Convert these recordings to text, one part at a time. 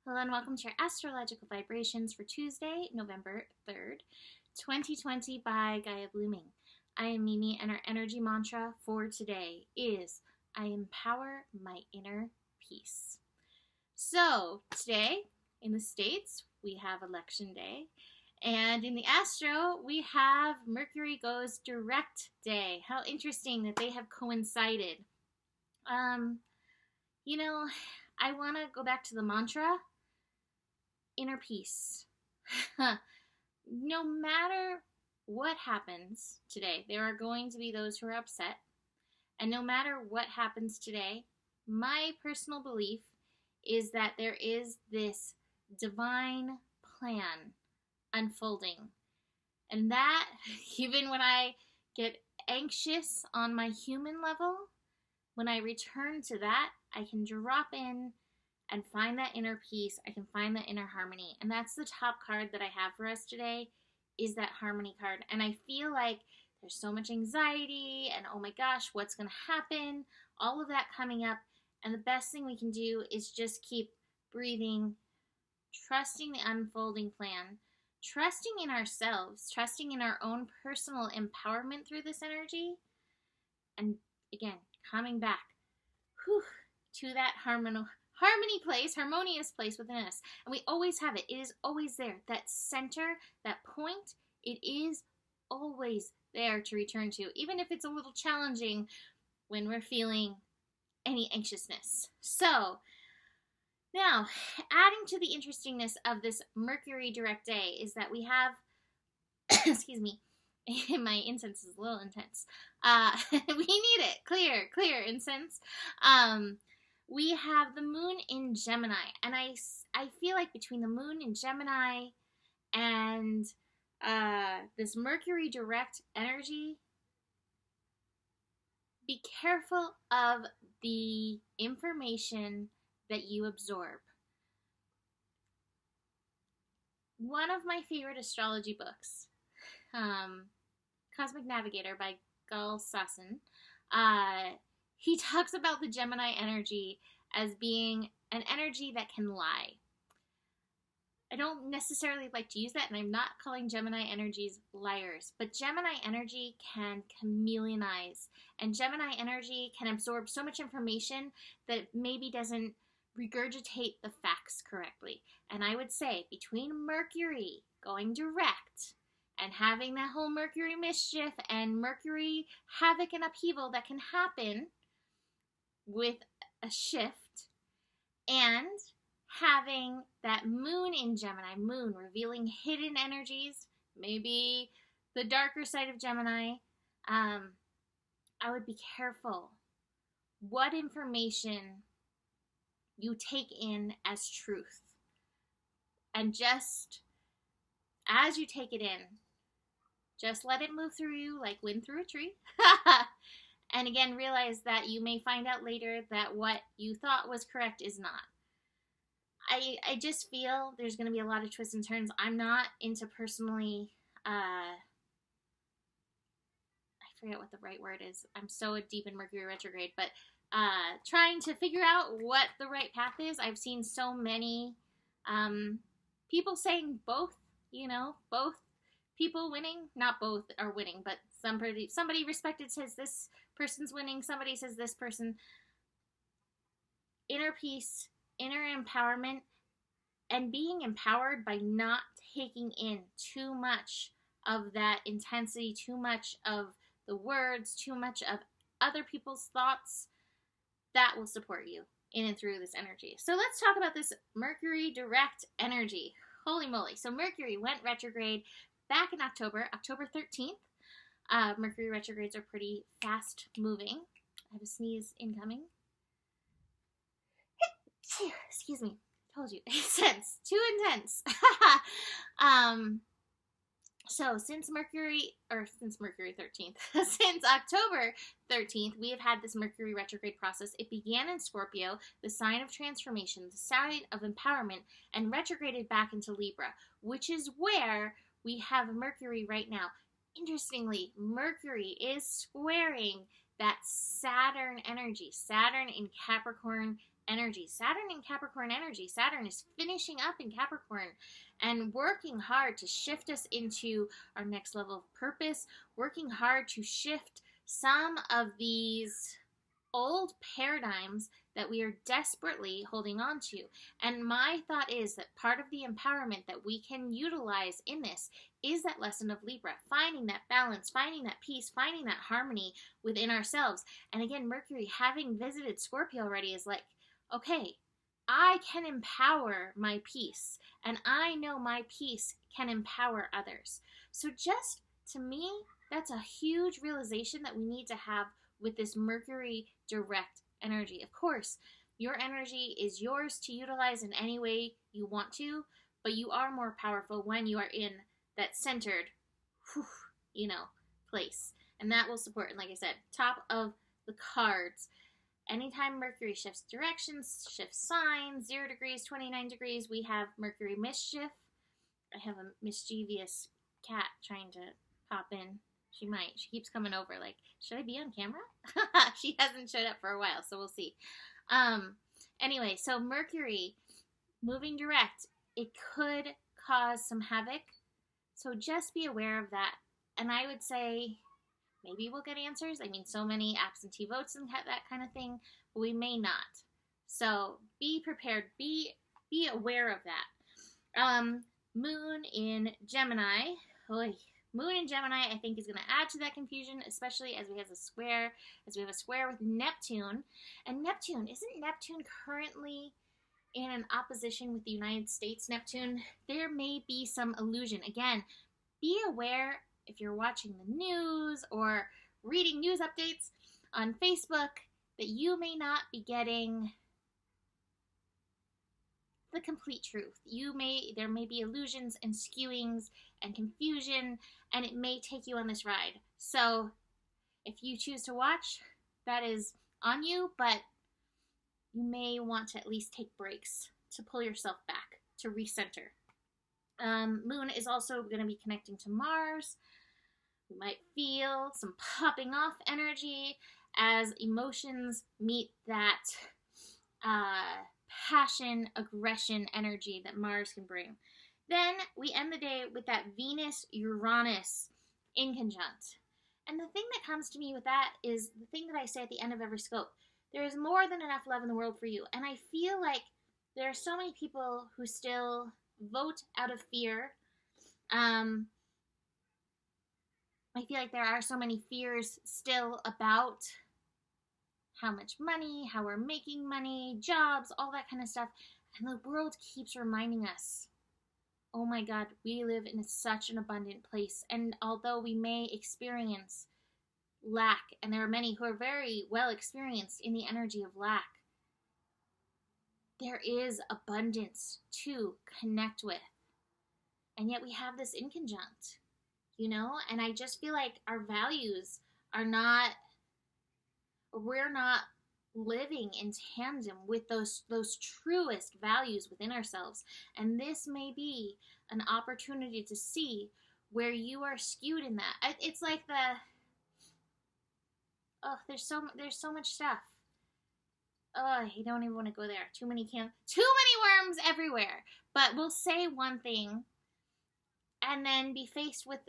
Hello and welcome to your astrological vibrations for Tuesday, November 3rd, 2020 by Gaia Blooming. I am Mimi and our energy mantra for today is I empower my inner peace. So today in the States we have election day, and in the astro we have Mercury goes direct day. How interesting that they have coincided. I want to go back to the mantra inner peace. No matter what happens today, there are going to be those who are upset. And no matter what happens today, my personal belief is that there is this divine plan unfolding. And that, even when I get anxious on my human level, when I return to that, I can drop in and find that inner peace. I can find that inner harmony. And that's the top card that I have for us today, is that harmony card. And I feel like there's so much anxiety and oh my gosh, what's going to happen? All of that coming up. And the best thing we can do is just keep breathing, trusting the unfolding plan, trusting in ourselves, trusting in our own personal empowerment through this energy. And again, coming back to that harmonious place within us. And we always have it. It is always there. That center, that point, it is always there to return to, even if it's a little challenging when we're feeling any anxiousness. So, now, adding to the interestingness of this Mercury direct day is that we have, excuse me, my incense is a little intense. We need it. Clear incense. We have the moon in Gemini, and I feel like between the moon in Gemini and this Mercury direct energy, be careful of the information that you absorb. One of my favorite astrology books, Cosmic Navigator by Gal Sasson, he talks about the Gemini energy as being an energy that can lie. I don't necessarily like to use that, and I'm not calling Gemini energies liars, but Gemini energy can chameleonize, and Gemini energy can absorb so much information that it maybe doesn't regurgitate the facts correctly. And I would say between Mercury going direct and having that whole Mercury mischief and Mercury havoc and upheaval that can happen with a shift, and having that moon in Gemini, moon revealing hidden energies, maybe the darker side of Gemini, I would be careful what information you take in as truth. And just as you take it in, just let it move through you like wind through a tree. And again, realize that you may find out later that what you thought was correct is not. I just feel there's going to be a lot of twists and turns. I'm not into personally, I forget what the right word is. I'm so deep in Mercury retrograde, but trying to figure out what the right path is. I've seen so many people saying both, both people winning. Not both are winning, but somebody respected says this person's winning, somebody says this person. Inner peace, inner empowerment, and being empowered by not taking in too much of that intensity, too much of the words, too much of other people's thoughts, that will support you in and through this energy. So let's talk about this Mercury direct energy. Holy moly. So Mercury went retrograde back in October 13th. Mercury retrogrades are pretty fast moving. I have a sneeze incoming. Excuse me. Told you. Intense. Too intense. So since Mercury 13th, since October 13th, we have had this Mercury retrograde process. It began in Scorpio, the sign of transformation, the sign of empowerment, and retrograded back into Libra, which is where we have Mercury right now. Interestingly, Mercury is squaring that Saturn energy. Saturn in Capricorn energy. Saturn in Capricorn energy. Saturn is finishing up in Capricorn and working hard to shift us into our next level of purpose, working hard to shift some of these old paradigms that we are desperately holding on to. And my thought is that part of the empowerment that we can utilize in this is that lesson of Libra, finding that balance, finding that peace, finding that harmony within ourselves. And again, Mercury, having visited Scorpio already, is like, okay, I can empower my peace, and I know my peace can empower others. So just to me, that's a huge realization that we need to have with this Mercury direct energy. Of course, your energy is yours to utilize in any way you want to, but you are more powerful when you are in that centered, place. And that will support, and like I said, top of the cards. Anytime Mercury shifts directions, shifts signs, 0 degrees, 29 degrees, we have Mercury mischief. I have a mischievous cat trying to pop in. She might. She keeps coming over like, should I be on camera? She hasn't showed up for a while, so we'll see. Anyway, so Mercury moving direct, it could cause some havoc. So just be aware of that. And I would say maybe we'll get answers. I mean, so many absentee votes and that kind of thing, but we may not. So be prepared. Be aware of that. Moon in Gemini. Moon in Gemini, I think, is going to add to that confusion, especially as we have a square with Neptune. And isn't Neptune currently in an opposition with the United States? Neptune, there may be some illusion. Again, be aware if you're watching the news or reading news updates on Facebook that you may not be getting the complete truth. There may be illusions and skewings and confusion, and it may take you on this ride. So if you choose to watch, that is on you, but you may want to at least take breaks to pull yourself back, to recenter. Moon is also going to be connecting to Mars. We might feel some popping off energy as emotions meet that passion, aggression energy that Mars can bring. Then we end the day with that Venus-Uranus inconjunct. And the thing that comes to me with that is the thing that I say at the end of every scope. There is more than enough love in the world for you. And I feel like there are so many people who still vote out of fear. I feel like there are so many fears still about how much money, how we're making money, jobs, all that kind of stuff. And the world keeps reminding us, oh my God, we live in such an abundant place. And although we may experience lack, and there are many who are very well experienced in the energy of lack, there is abundance to connect with. And yet we have this inconjunct, and I just feel like our values are not, we're not living in tandem with those truest values within ourselves. And this may be an opportunity to see where you are skewed in that. It's like there's so much stuff. I don't even want to go there. Too many worms everywhere. But we'll say one thing and then be faced with,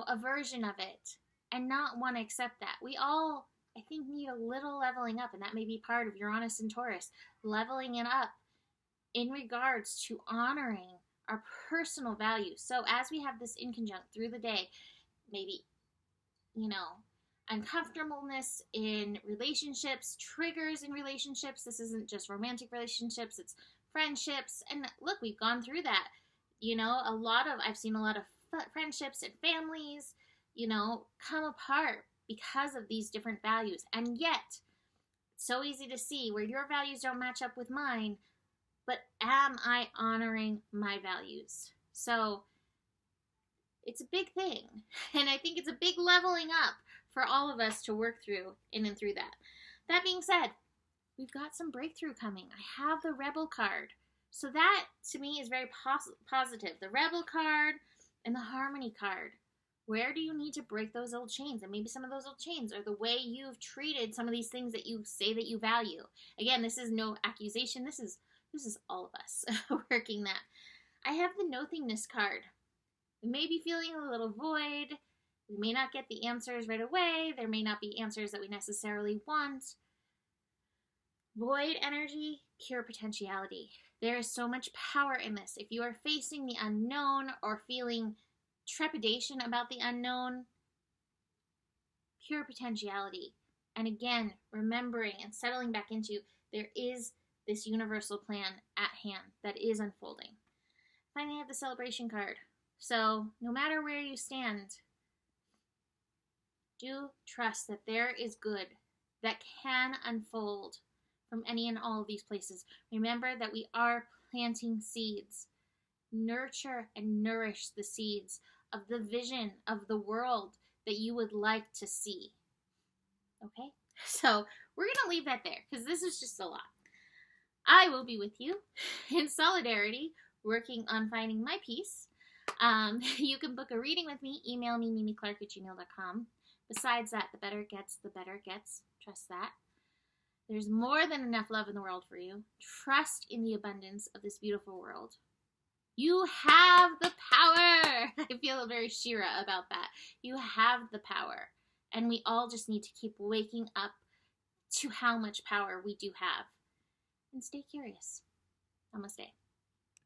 a version of it and not want to accept that. We all, I think, need a little leveling up, and that may be part of Uranus and Taurus, leveling it up in regards to honoring our personal values. So as we have this inconjunct through the day, maybe, uncomfortableness in relationships, triggers in relationships. This isn't just romantic relationships, it's friendships. And look, we've gone through that. I've seen a lot of friendships and families, come apart because of these different values. And yet, it's so easy to see where your values don't match up with mine, but am I honoring my values? So it's a big thing. And I think it's a big leveling up for all of us to work through in and through that. That being said, we've got some breakthrough coming. I have the Rebel card. So that, to me, is very positive. The Rebel card and the Harmony card. Where do you need to break those old chains? And maybe some of those old chains are the way you've treated some of these things that you say that you value. Again, this is no accusation. This is all of us working that. I have the nothingness card. We may be feeling a little void. We may not get the answers right away. There may not be answers that we necessarily want. Void energy, pure potentiality. There is so much power in this. If you are facing the unknown or feeling trepidation about the unknown, pure potentiality. And again, remembering and settling back into there is this universal plan at hand that is unfolding. Finally, I have the celebration card. So no matter where you stand, do trust that there is good that can unfold from any and all of these places. Remember that we are planting seeds. Nurture and nourish the seeds of the vision of the world that you would like to see. Okay? So we're going to leave that there because this is just a lot. I will be with you in solidarity working on finding my peace. You can book a reading with me. Email me, mimiclark@gmail.com. Besides that, the better it gets, the better it gets. Trust that. There's more than enough love in the world for you. Trust in the abundance of this beautiful world. You have the power. I feel very Shira about that. You have the power. And we all just need to keep waking up to how much power we do have. And stay curious. Namaste.